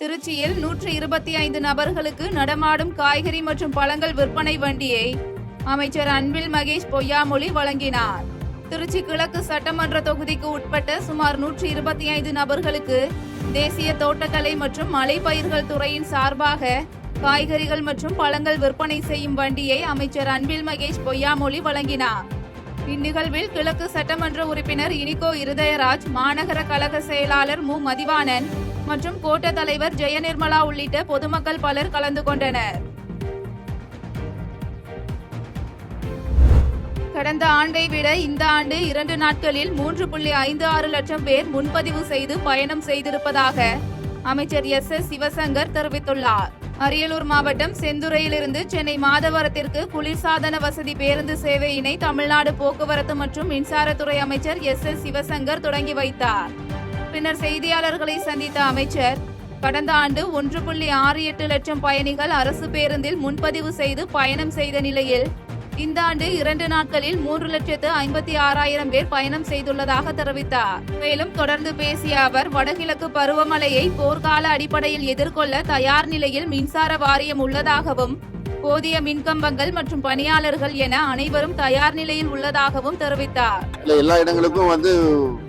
திருச்சியில் 125 நபர்களுக்கு நடமாடும் காய்கறி மற்றும் பழங்கள் விற்பனை வண்டியை அமைச்சர் அன்பில் மகேஷ் பொய்யாமொழி வழங்கினார். திருச்சி கிழக்கு சட்டமன்ற தொகுதிக்கு உட்பட்ட சுமார் 125 நபர்களுக்கு தேசிய தோட்டக்கலை மற்றும் மலைப்பயிர்கள் துறையின் சார்பாக காய்கறிகள் மற்றும் பழங்கள் விற்பனை செய்யும் வண்டியை அமைச்சர் அன்பில் மகேஷ் பொய்யாமொழி வழங்கினார். இந்நிகழ்வில் கிழக்கு சட்டமன்ற உறுப்பினர் இனிகோ இருதயராஜ், மாநகர கழக செயலாளர் மு மதிவாணன் மற்றும் கோட்ட தலைவர் ஜெயநிர்மலா உள்ளிட்ட பொதுமக்கள் பலர் கலந்து கொண்டனர். கடந்த ஆண்டை விட இந்த ஆண்டு 2 நாட்களில் 3.56 லட்சம் பேர் முன்பதிவு செய்து பயணம் செய்திருப்பதாக அமைச்சர் எஸ். சிவசங்கர் தெரிவித்துள்ளார். அரியலூர் மாவட்டம் செந்துறையிலிருந்து சென்னை மாதவரத்திற்கு குளிர்சாதன வசதி பேருந்து சேவையினை தமிழ்நாடு போக்குவரத்து மற்றும் மின்சாரத்துறை அமைச்சர் எஸ். சிவசங்கர் தொடங்கி வைத்தார். பின்னர் செய்தியாளர்களை சந்தித்த அமைச்சர், கடந்த ஆண்டு 1.68 லட்சம் பயணிகள் அரசு பேருந்தில் முன்பதிவு செய்து பயணம் செய்த நிலையில் இந்த ஆண்டு 2 நாட்களில் 3,56,000 பேர் பயணம் செய்துள்ளதாக தெரிவித்தார். மேலும் தொடர்ந்து பேசிய அவர், வடகிழக்கு பருவமழையை போர்க்கால அடிப்படையில் எதிர்கொள்ள தயார் நிலையில் மின்சார வாரியம் உள்ளதாகவும், போதிய மின்கம்பங்கள் மற்றும் பணியாளர்கள் என அனைவரும் தயார் நிலையில் உள்ளதாகவும் தெரிவித்தார். எல்லா இடங்களுக்கும்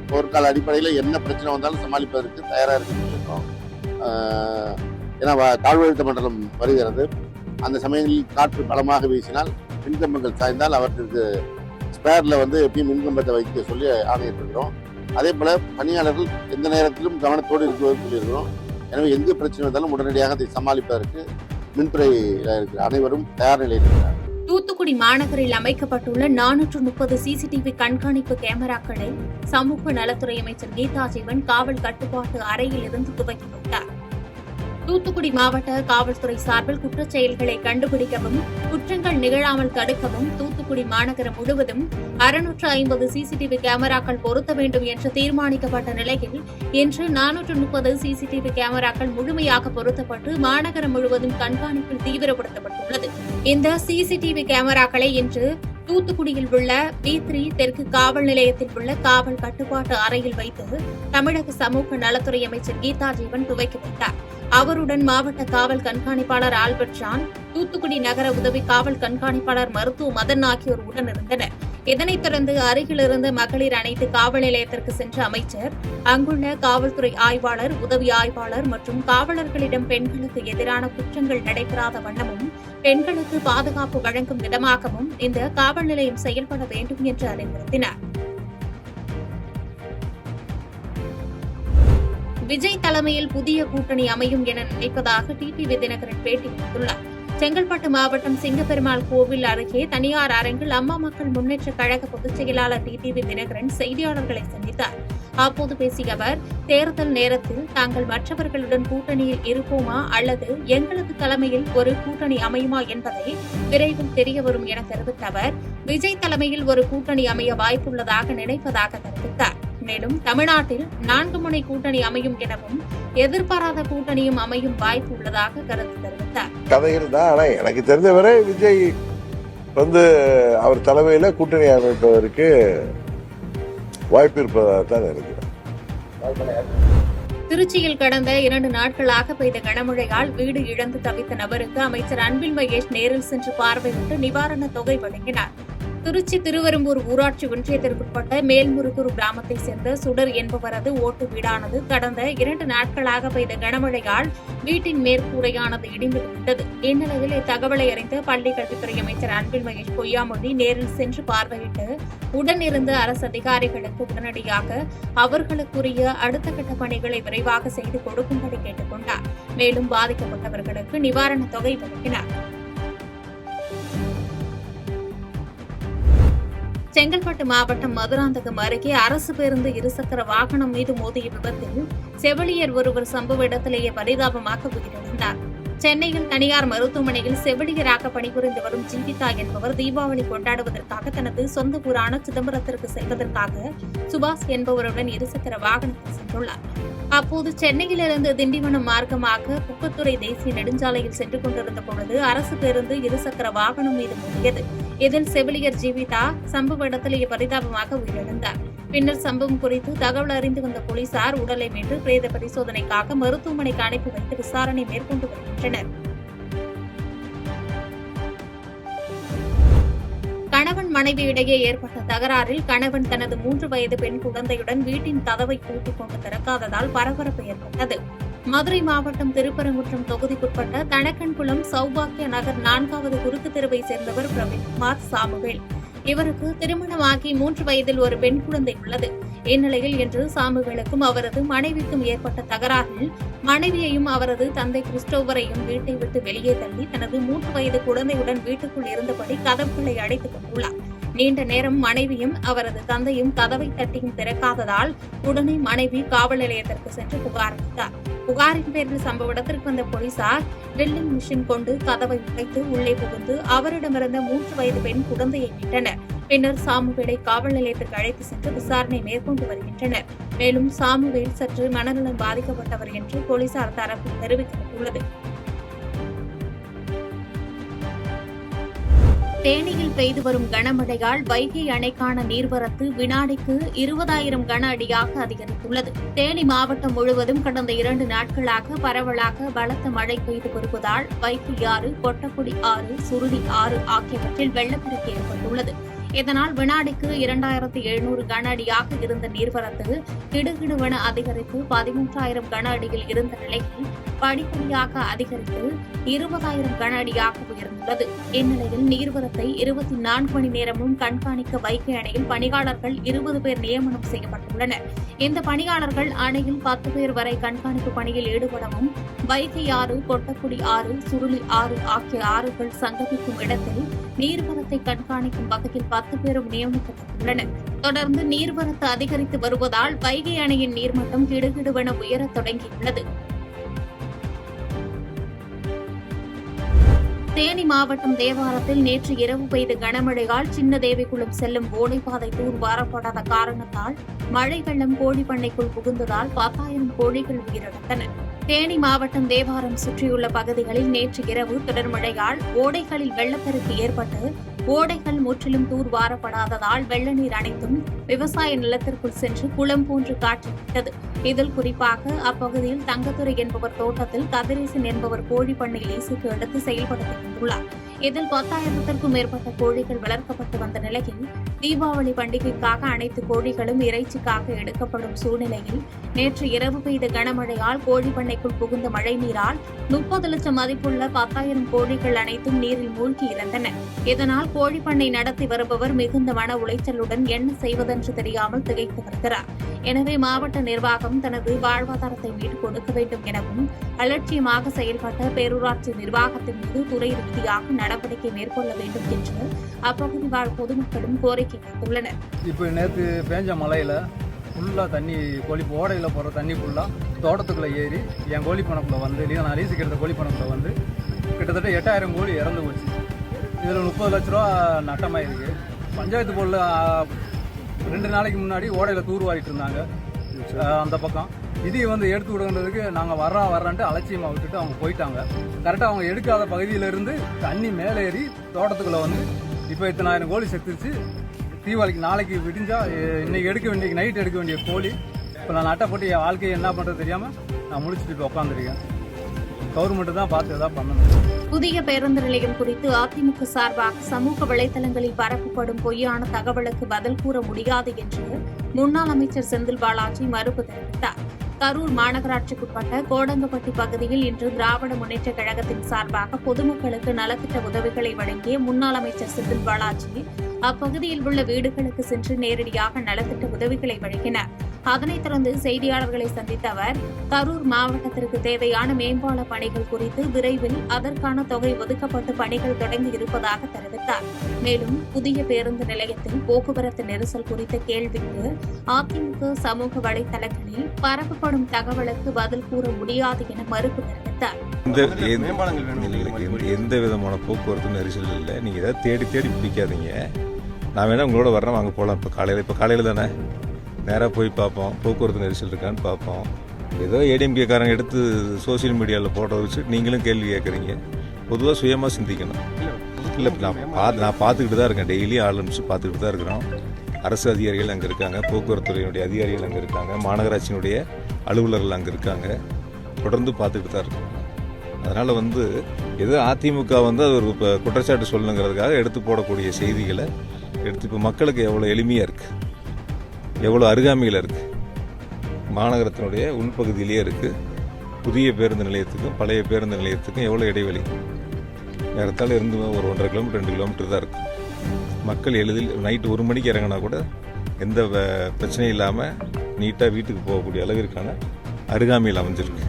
போர்க்கால அடிப்படையில் என்ன பிரச்சனை வந்தாலும் சமாளிப்பதற்கு தயாராக இருக்கோம். ஏன்னா தாழ்வழுத்த மண்டலம் வருகிறது. அந்த சமயங்களில் காற்று பலமாக வீசினால் மின்கம்பங்கள் சாய்ந்தால் அவற்றுக்கு ஸ்பேர்ல எப்பயும் மின்கம்பத்தை வைக்க சொல்லி ஆணையிட்டிருக்கிறோம். அதே போல பணியாளர்கள் எந்த நேரத்திலும் கவனத்தோடு இருக்குவது சொல்லியிருக்கிறோம். எனவே எந்த பிரச்சனை வந்தாலும் உடனடியாக அதை சமாளிப்பதற்கு மின்துறையில் இருக்கிற அனைவரும் தயார் நிலையில் இருக்கிறார். தூத்துக்குடி மாநகரில் அமைக்கப்பட்டுள்ள 430 சிசிடிவி கண்காணிப்பு கேமராக்களை சமூக நலத்துறை அமைச்சர் கீதா ஜீவன் காவல் கட்டுப்பாட்டு அறையில் இருந்து துவக்கி வைத்தார். தூத்துக்குடி மாவட்ட காவல்துறை சார்பில் குற்றச் செயல்களை கண்டுபிடிக்கவும், குற்றங்கள் நிகழாமல் தடுக்கவும் தூத்துக்குடி மாநகரம் முழுவதும் 650 சிசிடிவி கேமராக்கள் பொருத்த வேண்டும் என்று தீர்மானிக்கப்பட்ட நிலையில் இன்று 430 சிசிடிவி கேமராக்கள் முழுமையாக பொருத்தப்பட்டு மாநகரம் முழுவதும் கண்காணிப்பில் தீவிரப்படுத்தப்பட்டுள்ளது. இந்த சிசிடிவி கேமராக்களை இன்று தூத்துக்குடியில் உள்ள B3 தெற்கு காவல் நிலையத்தில் உள்ள காவல் கட்டுப்பாட்டு அறையில் வைத்து தமிழக சமூக நலத்துறை அமைச்சர் கீதா ஜீவன் துவக்கி வைத்தார். அவருடன் மாவட்ட காவல் கண்காணிப்பாளர் ஆல்பர்ட் ஜான், தூத்துக்குடி நகர உதவி காவல் கண்காணிப்பாளர் மருத்துவ மதன் ஆகியோர் உடனிருந்தனர். இதனைத் தொடர்ந்து அருகிலிருந்து மகளிர் அனைத்து காவல் நிலையத்திற்கு சென்ற அமைச்சர் அங்குள்ள காவல்துறை ஆய்வாளர், உதவி ஆய்வாளர் மற்றும் காவலர்களிடம் பெண்களுக்கு எதிரான குற்றங்கள் நடைபெறாத வண்ணமும், பெண்களுக்கு பாதுகாப்பு வழங்கும் விதமாகவும் இந்த காவல் நிலையம் செயல்பட வேண்டும் என்று அறிவுறுத்தினார். விஜய் தலைமையில் புதிய கூட்டணி அமையும் என நினைப்பதாக டிடிவி தினகரன் பேட்டி அளித்துள்ளார். செங்கல்பட்டு மாவட்டம் சிங்கப்பெருமாள் கோவில் அருகே தனியார் அரங்கில் அம்மா மக்கள் முன்னேற்ற கழக பொதுச் செயலாளர் டிடிவி தினகரன் செய்தியாளர்களை சந்தித்தார். அப்போது பேசிய அவர், தேர்தல் நேரத்தில் தாங்கள் மற்றவர்களுடன் கூட்டணியில் இருப்போமா அல்லது எங்களது தலைமையில் ஒரு கூட்டணி அமையுமா என்பதை விரைவில் தெரியவரும் என தெரிவித்த அவர், விஜய் தலைமையில் ஒரு கூட்டணி அமைய வாய்ப்புள்ளதாக நினைப்பதாக தெரிவித்தார். மேலும் தமிழ்நாட்டில் 4 முனை கூட்டணி அமையும் எனவும், எதிர்பாராத கூட்டணியும் அமையும் வாய்ப்பு உள்ளதாக கருத்து தெரிவித்தார். கதைகள் தான். ஆனா எனக்கு தெரிந்தவரை விஜய் அவர் தலைமையில கூட்டணி அமைப்பதற்கு வாய்ப்பு இருப்பதாக தான் இருக்கிறார். திருச்சியில் கடந்த 2 நாட்களாக பெய்த கனமழையால் வீடு இழந்து தவித்த நபருக்கு அமைச்சர் அன்பில் மகேஷ் நேரில் சென்று பார்வையிட்டு நிவாரணத் தொகை வழங்கினார். திருச்சி திருவெரும்பூர் ஊராட்சி ஒன்றியத்திற்குட்பட்ட மேல்முருகூர் கிராமத்தைச் சேர்ந்த சுடர் என்பவரது ஓட்டு வீடானது கடந்த 2 நாட்களாக பெய்த கனமழையால் வீட்டின் மேற்கூரையானது இடிந்து விட்டது. இந்நிலையில் இத்தகவலை அறிந்த பள்ளிக் கல்வித்துறை அமைச்சர் அன்பில் மகேஷ் பொய்யாமொழி நேரில் சென்று பார்வையிட்டு உடனிருந்த அரசு அதிகாரிகளுக்கு உடனடியாக அவர்களுக்குரிய அடுத்த கட்ட பணிகளை விரைவாக செய்து கொடுக்கும்படி கேட்டுக் கொண்டார். மேலும் பாதிக்கப்பட்டவர்களுக்கு நிவாரணத் தொகை வழங்கினார். செங்கல்பட்டு மாவட்டம் மதுராந்தகம் அருகே அரசு பேருந்து இருசக்கர வாகனம் மீது மோதிய விபத்தில் செவிலியர் ஒருவர் சம்பவ இடத்திலேயே பரிதாபமாக உயிரிழந்தார். சென்னையில் தனியார் மருத்துவமனையில் செவிலியராக பணிபுரிந்து வரும் ஜீவிதா என்பவர் தீபாவளி கொண்டாடுவதற்காக தனது சொந்த ஊரான சிதம்பரத்திற்கு செல்வதற்காக சுபாஷ் என்பவருடன் இருசக்கர வாகனத்தில் சென்றுள்ளார். அப்போது சென்னையிலிருந்து திண்டிவனம் மார்க்கமாக குப்பத்துறை தேசிய நெடுஞ்சாலையில் சென்று கொண்டிருந்த பொழுது அரசு பேருந்து இருசக்கர வாகனம் மீது மோதியது. இதில் செவிலியர் ஜீவிதா சம்பவ இடத்திலேயே பரிதாபமாக உயிரிழந்தார். பின்னர் சம்பவம் குறித்து தகவல் அறிந்து வந்த போலீசார் உடலை மீட்டு பிரேத பரிசோதனைக்காக மருத்துவமனைக்கு அனுப்பி வைத்து விசாரணை மேற்கொண்டு வருகின்றனர். கணவன் மனைவி இடையே ஏற்பட்ட தகராறில் கணவன் தனது 3 வயது பெண் குழந்தையுடன் வீட்டின் கதவை பூட்டிக் கொண்டு திறக்காததால் பரபரப்பு ஏற்பட்டது. மதுரை மாவட்டம் திருப்பரங்குன்றம் தொகுதிக்குட்பட்ட தனக்கன்குளம் சௌபாக்கிய நகர் 4வது குறுக்கு தெருவை சேர்ந்தவர் பிரவீன்குமார் சாமுவேல். இவருக்கு திருமணமாகி 3 வயதில் ஒரு பெண் குழந்தை உள்ளது. இந்நிலையில் இன்று சாமுவேலுக்கும் அவரது மனைவிக்கும் ஏற்பட்ட தகராறில் மனைவியையும் அவரது தந்தை கிறிஸ்டோபரையும் வீட்டை விட்டு வெளியே தள்ளி தனது 3 வயது குழந்தையுடன் வீட்டுக்குள் இருந்தபடி கதவுகளை அடைத்துக் கொண்டுள்ளார். நீண்ட நேரம் மனைவியும் அவரது தந்தையும் கதவை தட்டியும் திறக்காததால் உடனே மனைவி காவல் நிலையத்திற்கு சென்று புகார் அளித்தார். புகாரின் பேரில் சம்பவ இடத்திற்கு வந்த போலீசார் ட்ரில்லிங் மிஷின் கொண்டு கதவை உடைத்து உள்ளே புகுந்து அவரிடமிருந்த 3 வயது பெண் குழந்தையை மீட்டனர். பின்னர் சாமுவேலை காவல் நிலையத்திற்கு அழைத்து சென்று விசாரணை மேற்கொண்டு வருகின்றனர். மேலும் சாமுவேல் சற்று மனநலம் பாதிக்கப்பட்டவர் என்று போலீசார் தரப்பில் தெரிவிக்கப்பட்டுள்ளது. தேனியில் பெய்து வரும் கனமழையால் வைகை அணைக்கான நீர்வரத்து வினாடிக்கு 20,000 கன அடியாக அதிகரித்துள்ளது. தேனி மாவட்டம் முழுவதும் கடந்த 2 நாட்களாக பரவலாக பலத்த மழை பெய்து வருவதால் வைகை ஆறு, கொட்டக்குடி ஆறு, சுருளி ஆறு ஆகியவற்றில் வெள்ளப்பெருக்கு ஏற்பட்டுள்ளது. இதனால் வினாடிக்கு 2,700 கன அடியாக இருந்த நீர்வரத்து கிடுகிடுவென அதிகரித்து 13,000 கன அடியில் இருந்த நிலையில் படிப்படியாக அதிகரித்து 20,000 கன அடியாக உயர்ந்துள்ளது. இந்நிலையில் நீர்வரத்தை 24 மணி நேரமும் கண்காணிக்க வைகை அணையில் பணியாளர்கள் 20 பேர் நியமனம் செய்யப்பட்டுள்ளனர். இந்த பணியாளர்கள் அணையில் 10 பேர் வரை கண்காணிப்பு பணியில் ஈடுபடவும் வைகை ஆறு, கொட்டக்குடி ஆறு, சுருளி ஆறு ஆகிய ஆறுகள் சங்கமிக்கும் இடத்தில் நீர்வரத்தை கண்காணிக்கும் வகையில் 10 பேரும் நியமிக்கப்பட்டுள்ளனர். தொடர்ந்து நீர்வரத்து அதிகரித்து வருவதால் வைகை அணையின் நீர்மட்டம் கிடுகிடுவென உயரத் தொடங்கியுள்ளது. தேனி மாவட்டம் தேவாரத்தில் நேற்று இரவு பெய்த கனமழையால் சின்ன தேவிக்குளம் செல்லும் ஓடைப்பாதை தூர்வாரப்படாத காரணத்தால் மழை வெள்ளம் கோழி பண்ணைக்குள் புகுந்ததால் 10,000 கோழிகள் உயிரிழந்தன. தேனி மாவட்டம் தேவாரம் சுற்றியுள்ள பகுதிகளில் நேற்று இரவு தொடர் மழையால் ஓடைகளில் வெள்ளப்பெருக்கு ஏற்பட்டு ஓடைகள் முற்றிலும் தூர்வாரப்படாததால் வெள்ள நீர் அனைத்தும் விவசாய நிலத்திற்குள் சென்று குளம் போன்று காட்சிவிட்டது. இதில் குறிப்பாக அப்பகுதியில் தங்கத்துறை என்பவர் தோட்டத்தில் கதிரேசன் என்பவர் கோழி பண்ணை லீசுக்கு எடுத்து செயல்படுத்திக் கொண்டுள்ளார். இதில் 10,000த்திற்கும் மேற்பட்ட கோழிகள் வளர்க்கப்பட்டு வந்த நிலையில் தீபாவளி பண்டிகைக்காக அனைத்து கோழிகளும் இறைச்சிக்காக எடுக்கப்படும் சூழ்நிலையில் நேற்று இரவு பெய்த கனமழையால் கோழி பண்ணைக்குள் புகுந்த மழை நீரால் 30 லட்சம் மதிப்புள்ள 10,000 கோழிகள் அனைத்தும் நீரில் மூழ்கி இறந்தன. இதனால் கோழி பண்ணை நடத்தி வருபவர் மிகுந்த மன உளைச்சலுடன் என்ன செய்வதென்று தெரியாமல் திகைத்து வருகிறார். எனவே மாவட்ட நிர்வாகம் தனது வாழ்வாதாரத்தை மீட்டுக் கொடுக்க வேண்டும் எனவும் அலட்சியமாக செயல்பட்ட பேரூராட்சி நிர்வாகத்தின் மீது துறை ரீதியாக நடவடிக்கை மேற்கொள்ள வேண்டும் என்று அப்பகுதி வாழ் பொதுமக்களும் கோரிக்கை வைத்துள்ளனர். இப்போ நேற்று பேஞ்ச மழையில ஃபுல்லாக தண்ணி கோழி ஓடையில் போகிற தண்ணி ஃபுல்லாக தோட்டத்துக்குள்ளே ஏறி என் கோழி பணக்குள்ளே வந்து நான் லீஸுக்கு எடுத்த கோழி பணக்குள்ளே வந்து கிட்டத்தட்ட 8,000 கோழி இறந்து போச்சு. இதில் 30 லட்ச ரூபா நட்டமாயிருக்கு. பஞ்சாயத்து போர்டில் 2 நாளைக்கு முன்னாடி ஓடையில் தூர்வாரிட்டு இருந்தாங்க அந்த பக்கம். இதையை வந்து எடுத்து விடுன்றதுக்கு நாங்கள் வர்றான்ட்டு அலட்சியமாக விட்டுட்டு அவங்க போயிட்டாங்க. கரெக்டாக அவங்க எடுக்காத பகுதியிலேருந்து தண்ணி மேலே ஏறி தோட்டத்துக்குள்ளே வந்து இப்போ 10,000 கோழி செத்துருச்சு. தீபாவளிக்கு நாளைக்கு விடிஞ்சா இன்னைக்கு எடுக்க வேண்டிய நைட் எடுக்க வேண்டிய கோழி இப்போ நான் நட்டப்பட்டு என் வாழ்க்கையை என்ன பண்ணுறது தெரியாமல் நான் முடிச்சுட்டு இப்போ உட்காந்துருக்கேன். கவர்மெண்ட் தான் பார்த்து எதாவது பண்ணணும். புதிய பேருந்து நிலையம் குறித்து அதிமுக சார்பாக சமூக வலைதளங்களில் பரப்பப்படும் பொய்யான தகவலுக்கு பதில் கூற முடியாது என்று முன்னாள் அமைச்சர் செந்தில் பாலாஜி மறுப்பு தெரிவித்தார். கரூர் மாநகராட்சிக்குட்பட்ட கோடங்கப்பட்டி பகுதியில் இன்று திராவிட முன்னேற்றக் கழகத்தின் சார்பாக பொதுமக்களுக்கு நலத்திட்ட உதவிகளை வழங்கிய முன்னாள் அமைச்சர் செந்தில் பாலாஜி அப்பகுதியில் உள்ள வீடுகளுக்கு சென்று நேரடியாக நலத்திட்ட உதவிகளை வழங்கினார். அதனைத் தொடர்ந்து செய்தியாளர்களை சந்தித்த அவர் கரூர் மாவட்டத்திற்கு தேவையான மேம்பால பணிகள் குறித்து விரைவில் அதற்கான தொகை ஒதுக்கப்பட்டு பணிகள் தொடங்கி இருப்பதாக தெரிவித்தார். மேலும் புதிய பேருந்து நிலையத்தில் போக்குவரத்து நெரிசல் குறித்த கேள்விக்கு அதிமுக சமூக வலைதளங்களில் பரப்பப்படும் தகவலுக்கு பதில் கூற முடியாது என மறுப்பு தெரிவித்தார். எந்த விதமான போக்குவரத்து நெரிசல் இல்லை. நீங்க ஏதாவது தேடி தேடி பிடிக்காதீங்க. நான் வேணா உங்களோட வரேன், வாங்க போகலாம். இப்போ காலையில் தானே நேராக போய் பார்ப்போம், போக்குவரத்து நெரிசல் இருக்கான்னு பார்ப்போம். ஏதோ ஏடிஎம்கேக்காரங்க எடுத்து சோசியல் மீடியாவில் போட்டோ வச்சு நீங்களும் கேள்வி கேட்குறீங்க. பொதுவாக சுயமாக சிந்திக்கணும். இல்லை நான் பார்த்துக்கிட்டு தான் இருக்கேன். டெய்லி ஆரம்பிச்சு பார்த்துக்கிட்டு தான் இருக்கிறோம். அரசு அதிகாரிகள் அங்கே இருக்காங்க, போக்குவரத்துறையினுடைய அதிகாரிகள் அங்கே இருக்காங்க, மாநகராட்சியினுடைய அலுவலர்கள் அங்கே இருக்காங்க, தொடர்ந்து பார்த்துக்கிட்டு தான் இருக்காங்க. அதனால் ஏதோ அதிமுக அது ஒரு குற்றச்சாட்டு சொல்லணுங்கிறதுக்காக எடுத்து போடக்கூடிய செய்திகளை எடுத்து இப்போ மக்களுக்கு எவ்வளோ எளிமையாக இருக்குது, எவ்வளோ அருகாமையில் இருக்குது, மாநகரத்தினுடைய உள்பகுதியிலேயே இருக்குது. புதிய பேருந்து நிலையத்துக்கும் பழைய பேருந்து நிலையத்துக்கும் எவ்வளோ இடைவெளி, நேரத்தால் இருந்து ஒரு 1.5 கிலோமீட்டர் 2 கிலோமீட்டர் தான் இருக்குது. மக்கள் எளிதில் நைட்டு 1 மணிக்கு இறங்கினா கூட எந்த பிரச்சனையும் இல்லாமல் நீட்டாக வீட்டுக்கு போகக்கூடிய அளவிற்கான அருகாமையில் அமைஞ்சிருக்கு.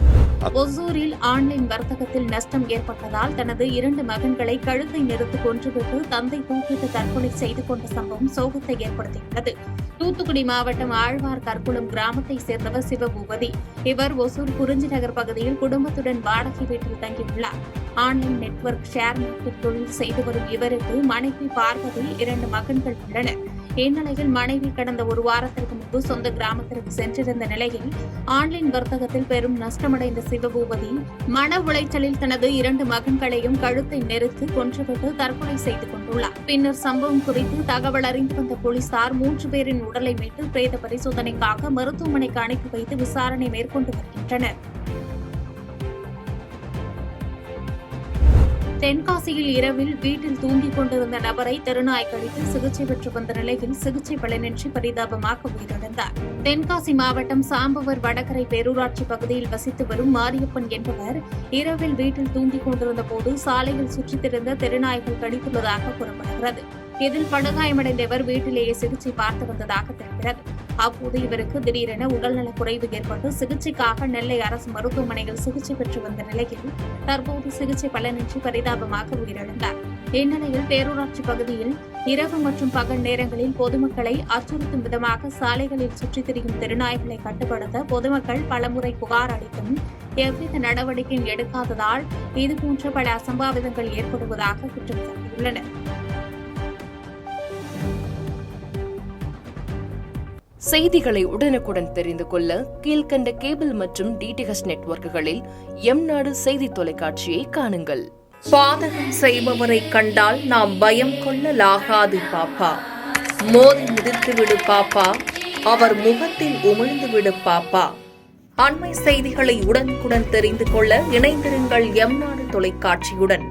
ஒசூரில் ஆன்லைன் வர்த்தகத்தில் நஷ்டம் ஏற்பட்டதால் தனது 2 மகன்களை கழுத்தை நெரித்து கொன்றுவிட்டு தந்தை தூக்கிட்டு தற்கொலை செய்து கொண்ட சம்பவம் சோகத்தை ஏற்படுத்தியுள்ளது. தூத்துக்குடி மாவட்டம் ஆழ்வார் கற்குளம் கிராமத்தை சேர்ந்தவர் சிவபூபதி. இவர் ஒசூர் குறிஞ்சி நகர் பகுதியில் குடும்பத்துடன் வாடகை வீட்டில் தங்கியுள்ளார். ஆன்லைன் நெட்வொர்க் ஷேர் மார்க்கெட் தொழில் செய்து வரும் இவருக்கு மனைவி பார்வதி 2 மகன்கள் உள்ளனர். இந்நிலையில் மனைவி கடந்த 1 வாரத்திற்கு முன்பு சொந்த கிராமத்திற்கு சென்றிருந்த நிலையில் ஆன்லைன் வர்த்தகத்தில் பெரும் நஷ்டமடைந்த சிவபூபதி மன உளைச்சலில் தனது 2 மகன்களையும் கழுத்தை நெரித்து கொன்றுவிட்டு தற்கொலை செய்து கொண்டுள்ளார். பின்னர் சம்பவம் குறித்து தகவல் அறிந்து வந்த போலீசார் 3 பேரின் உடலை மீட்டு பிரேத பரிசோதனைக்காக மருத்துவமனைக்கு அனுப்பி வைத்து விசாரணை மேற்கொண்டு வருகின்றனர். தென்காசியில் இரவில் வீட்டில் தூங்கிக் கொண்டிருந்த நபரை தெருநாய் கடித்து சிகிச்சை பெற்று வந்த நிலையில் சிகிச்சை பலனின்றி பரிதாபமாக உயிரிழந்தார். தென்காசி மாவட்டம் சாம்பவர் வடகரை பேரூராட்சி பகுதியில் வசித்து வரும் மாரியப்பன் என்பவர் இரவில் வீட்டில் தூங்கிக் கொண்டிருந்த போது சாலையில் சுற்றித் திரிந்த தெருநாய்கள் கடித்துள்ளதாக கூறப்படுகிறது. இதில் படுகாயமடைந்த இவர் வீட்டிலேயே சிகிச்சை பார்த்து வந்ததாக தெரிகிறது. அப்போது இவருக்கு திடீரென உடல்நலக் குறைவு ஏற்பட்டு சிகிச்சைக்காக நெல்லை அரசு மருத்துவமனையில் சிகிச்சை பெற்று வந்த நிலையில் தற்போது சிகிச்சை பலனின்றி பரிதாபமாக உயிரிழந்தார். இந்நிலையில் பேரூராட்சி பகுதியில் இரவு மற்றும் பகல் நேரங்களில் பொதுமக்களை அச்சுறுத்தும் விதமாக சாலைகளில் சுற்றித் திரியும் தெருநாய்களை கட்டுப்படுத்த பொதுமக்கள் பலமுறை புகார் அளித்தும் எவ்வித நடவடிக்கையும் எடுக்காததால் இதுபோன்ற பல அசம்பாவிதங்கள் ஏற்படுவதாக குற்றம் சாட்டியுள்ளனர். செய்திகளை உடனுக்குடன் தெரிந்து கொள்ள கீழ்கண்ட கேபிள் மற்றும் டிடிஎச் நெட்வொர்க்குகளில் எம்நாடு செய்தி தொலைக்காட்சியை காணுங்கள். பாதகம் செய்பவரை கண்டால் நாம் பயம் கொள்ளலாகாது பாப்பா. மோதி மிதித்து விடு பாப்பா, அவர் முகத்தில் உமிழ்ந்து விடு பாப்பா. அண்மை செய்திகளை உடனுக்குடன் தெரிந்து கொள்ள இணைந்திருங்கள் எம்நாடு தொலைக்காட்சியுடன்.